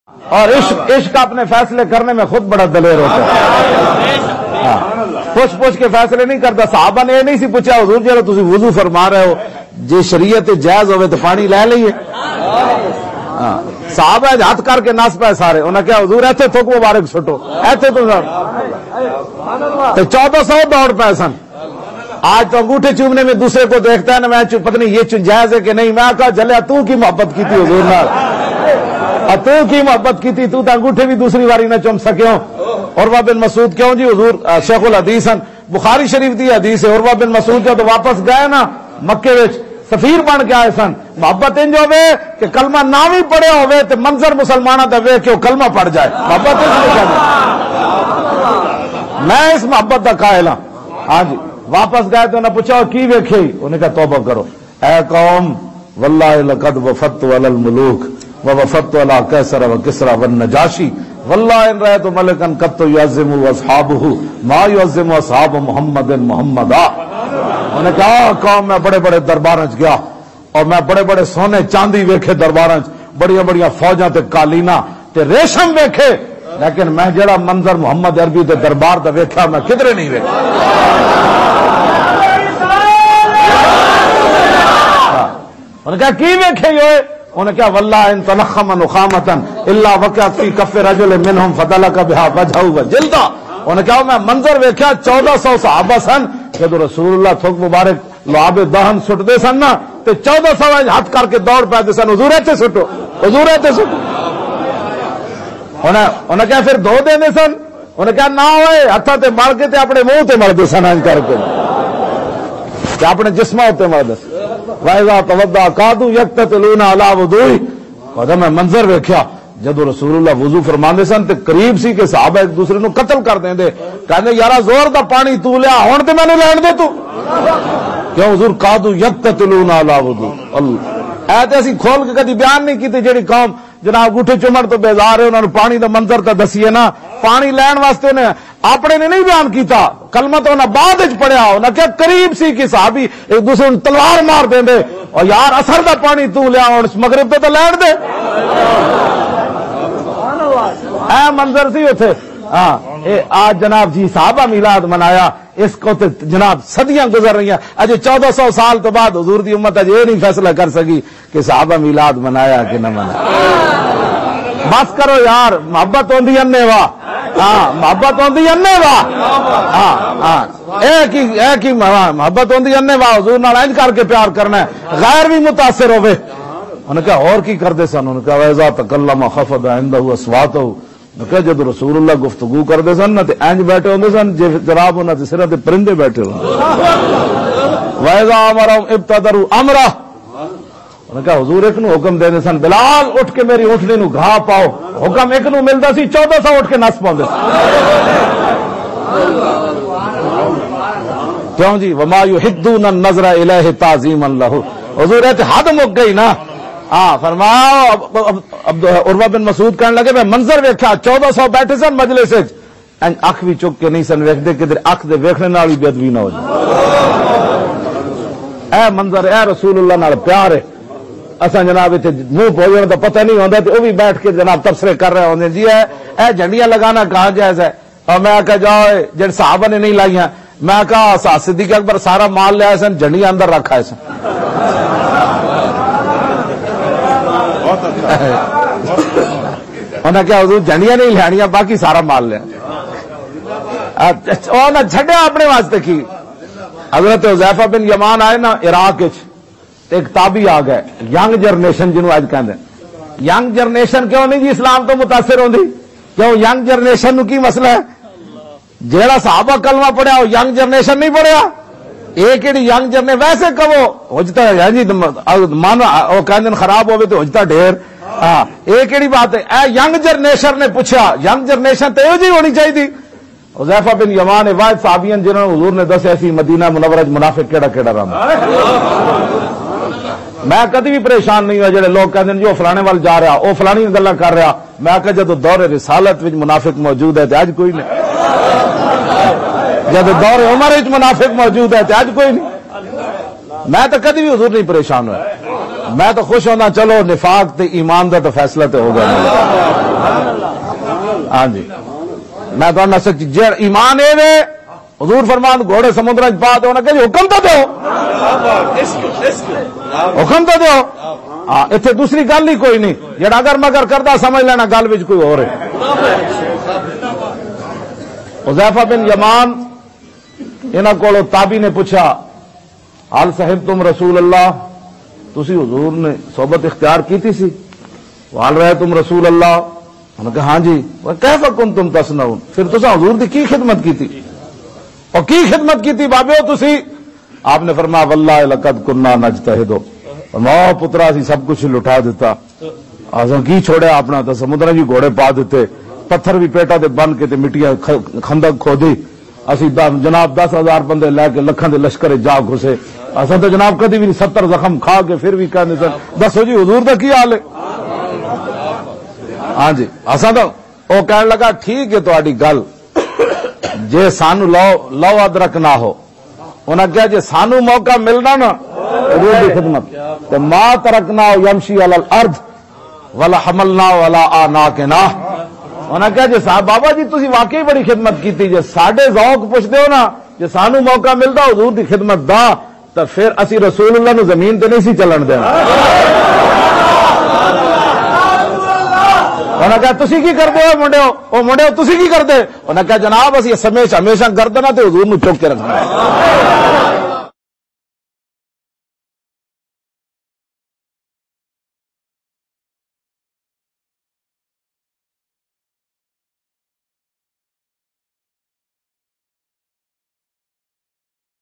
اور عشق اپنے فیصلے کرنے میں خود بڑا دلیر ہوتا ہے. پوچھ کے فیصلے نہیں کرتا. صحابہ نے یہ نہیں سی پوچھا حضور جی تسی وضو فرما رہے ہو جی شریعت جائز ہوئے تو پانی لے لئیے. صحابہ ہاتھ کر کے نس پائے سارے. انہوں نے کہا حضور ایتھے تھوک مبارک سٹو ایتھے تو 1400 دوڑ پائے سن. آج تو انگوٹھے چومنے میں دوسرے کو دیکھتا ہے نا میں پتہ نہیں یہ جائز ہے کہ نہیں. میں کہا جلیا تو کی محبت کی تھی حضور نال تو کی محبت کی تھی تو انگوٹھے بھی دوسری باری نہ چوم سکیوں. عروہ بن مسعود کیوں جی حضور شیخ الحدیث ہیں بخاری شریف دی حدیث ہے. عروہ بن مسعود جو تو واپس گئے نا مکے وچ سفیر بن کے آئے سن. محبت انج ہوے کہ کلمہ نہ بھی پڑھیا ہوے تے منظر مسلماناں دا ویکھ کے وہ کلمہ پڑھ جائے. محبت میں اس محبت دا قائل ہاں. ہاں جی واپس گئے تو انہوں نے پوچھا کی ویکھے. انہوں نے کہا توبہ کرو اے قوم واللہ لقد وفدت علی الملوک ووفدت علی کیسر وکسرى والنجاشی واللہ ان رأیت ملکا قط یعظم اصحابہ ما یعظم اصحاب محمد محمدا. انہوں نے کہا قوم میں بڑے بڑے درباراں چ گیا اور میں بڑے بڑے سونے چاندی ویکھے درباراں چ بڑیاں بڑیاں فوجاں تے قالینا تے ریشم ویکھے لیکن میں جڑا منظر محمد عربی دے دربار دا ویکھا میں کدھرے نہیں ویکھا. انہوں نے کہا کی ویکھے ہوئے. انہوں نے کہا واللہ ان تنخم نخامتا الا وقعت فی کف رجل منہم فدلک بها وجهه وجلدا. انہوں نے کہا میں منظر ویکھا 1400 صحابہ سن کہ تو رسول اللہ تھوک مبارک لعاب دہن سٹ دے سن نا تے 1400 ہاتھ کر کے دوڑ پے سن حضور ایتھے سٹو حضور ایتھے سٹو. انہوں نے کہا پھر دو دیندے سن. انہوں نے کہا نہ ہوئے ہتھاں تے مل کے تے اپنے منہ تے مل دے سن انج کر کے تے اپنے جسماں تے مل دے. وَإِذَا تَوَضَّأَ كَادُوا يَقْتَتِلُونَ عَلَىٰ وُضُوئِهِ. اور میں منظر ویکھیا جدو رسول اللہ وضو فرماندے سن تے قریب سی کہ صحابہ ایک دوسرے نو قتل کر دیندے. کہندے یارا زور دا پانی تو لیا ہن تے مینوں لین دے تو کیوں حضور قادو یقتتلون علی وضو. اللہ اے تے اسی کھول کے کدی بیان نہیں کیتے. جڑی قوم جناب گوٹھے چمڑ تو بیزار ہے انہاں نو پانی دا منظر تے دسیے نا. پانی لین واسطے نے اپنے نے نہیں بیان کیتا کلمہ تو انہاں بعد وچ پڑھیا. انہاں کہ قریب سی کہ صحابی ایک دوسرے نو تلوار مار دیندے اور یار اثر دا پانی تو لیا ہن مغرب تے لین دے. اے منظر سی اتھے. ہاں آج جناب جی صحابہ میلاد منایا اس کو تے جناب صدیاں گزر رہی ہیں. اج 1400 سال تو بعد حضور دی امت اج یہ نہیں فیصلہ کر سکی کہ صحابہ میلاد منایا کہ نہ منایا. بس کرو یار محبت ہوندی انے وا. ہاں محبت ہوندی انے وا. ہاں ہاں ایک ہی محبت ہوندی انے وا. حضور نال انج کر کے پیار کرنا ہے غیر بھی متاثر ہوے. انہوں نے کہا اور کی کردے سن. انہوں نے کہا وَإِذَا تَكَلَّمَ خَفَضَ عِنْدَهُ أَصْوَاتَهُ. کہ جب رسول اللہ گفتگو کرتے سن نا تے انج بیٹھے ہوندے سن جناب انہاں دے سراں تے پرندے بیٹھے ہوندے. وَإِذَا أَمَرَهُمْ ابْتَدَرُوا أَمْرَهُ. انہوں نے کہا حضور ایک نو حکم دے سن بلال اٹھ کے میری اونٹنی نو گھا پاؤ. حکم ایک نو ملدا سی 1400 اٹھ کے نس پاندے. کیوں جی وما يحدون النظر الیہ تعظیما لہ. حضور ایت حد مک گئی نا. ہاں فرمایا عروہ بن مسعود کہنے لگے میں منظر ویکھا 1400 بیٹھے سن مجلس وچ اکھ بھی چک کے نہیں سن ویکھدے کدھر اکھ دے ویکھنے نال بھی بے ادبی نہ ہو جائے. اے منظر اے رسول اللہ نال پیار ہے. اساں جناب اتنے منہ بولنے کا پتہ نہیں ہوتا تو وہ بھی بیٹھ کے جناب تبصرے کر رہے ہوندے جی اے جھنڈیاں لگانا کہاں جائز ہے. اور میں کہا جاؤ جن صحابہ نے نہیں لائیاں. میں کہا صدیق اکبر سارا مال لیا سن جھنڈیاں اندر رکھا ہے سن. انہیں کیا حضور جھنڈیاں نہیں لینیاں باقی سارا مال لیا. نہ چھڈیا اپنے واسطے کی. حضرت حذیفہ بن یمان آئے نا عراق ایک تابعی آ گئے ینگ جنریشن جنہوں اج کہندے. ینگ جنریشن کیوں نہیں جی اسلام تو متاثر ہوندی. کیوں ینگ جنریشن نو کی مسئلہ ہے. جیڑا صحابہ کلمہ پڑھیا وہ ینگ جنریشن نہیں پڑھیا. ایک کیڑی ینگ جنریشن ویسے کہو ہجتا ہے جی من وہ کہندے خراب ہوے تو ہجتا ڈھیر. ہاں ایک کیڑی بات ہے. اے ینگ جنریشن نے پوچھا ینگ جنریشن تو یہ جی ہونی چاہیے. حذیفہ بن یمان واحد صحابیاں جنہوں نے حضور نے دسیا سی مدینہ منورہ منافق کیڑا کیڑا رہندا. میں کدی بھی پریشان نہیں ہوا جڑے لوگ کہتے ہیں جو فلانے وال جا رہا وہ فلانی گلاں کر رہا. میں کہ جب دور رسالت وچ منافق موجود ہے تو اج کوئی نہیں. جب دور عمر وچ منافق موجود ہے تو اج کوئی نہیں. میں تو کدی بھی حضور نہیں پریشان ہوا. میں تو خوش ہونا چلو نفاق تے ایمان دا تو فیصلہ تو ہو گیا. ہاں جی میں تو سچ ایمان اے وے حضور فرمان گھوڑے سمندر پا دو کہ حکم تو دو حکم تو دو ہاں اتنے دوسری گل ہی کوئی نہیں جڑا اگر مگر کردا سمجھ لینا گل وچ کوئی اور ہے حذیفہ بن یمان انہاں کولوں تابعی نے پوچھا حال صاحب تم رسول اللہ تسی حضور نے صحبت اختیار کی سی وال رہے تم رسول اللہ انہوں نے کہا ہاں جی کیف کنتم تصنعون پھر تساں حضور دی کی خدمت کی تھی اور کی خدمت کی تھی بابے ہو تسی آپ نے فرمایا واللہ لقد کننا نجتہد فرمایا پترا سی سب کچھ لٹا دیتا آسان کی چھوڑیا اپنا تو سمندر جی گھوڑے پا دیتے پتھر بھی پیٹا دے بن کے تے مٹیاں خندق کھودی اسی جناب 10,000 بندے لے کے لکھاں دے لشکر جا گھسے اصل تو جناب کدی بھی 70 زخم کھا کے پھر بھی کہنے سن دسو جی حضور دا کی حال ہے ہاں جی اصل تو وہ کہنے لگا ٹھیک ہے تہاڈی گل جے سانو لو ادرک نہ ہو انہاں کہا جے سانو موقع ملنا نا حضور دی خدمت تو ما ترکنا یمشی علی الارض ولا حملنا ولا آناکنا انہاں کہا جے صاحب بابا جی تسی واقعی بڑی خدمت کیتی جے ساڈے ذوق پوچھدے ہو نا جے سانو موقع ملدا حضور دی خدمت دا تو پھر اسی رسول اللہ نو زمین تے نہیں سی چلن دینا انہاں کہا تسی کی کردے ہو منڈے ہو او منڈے ہو تسی کی کردے انہاں کہا جناب اسی ہمیشہ گردنا تے حضور نو چوک کے رکھنا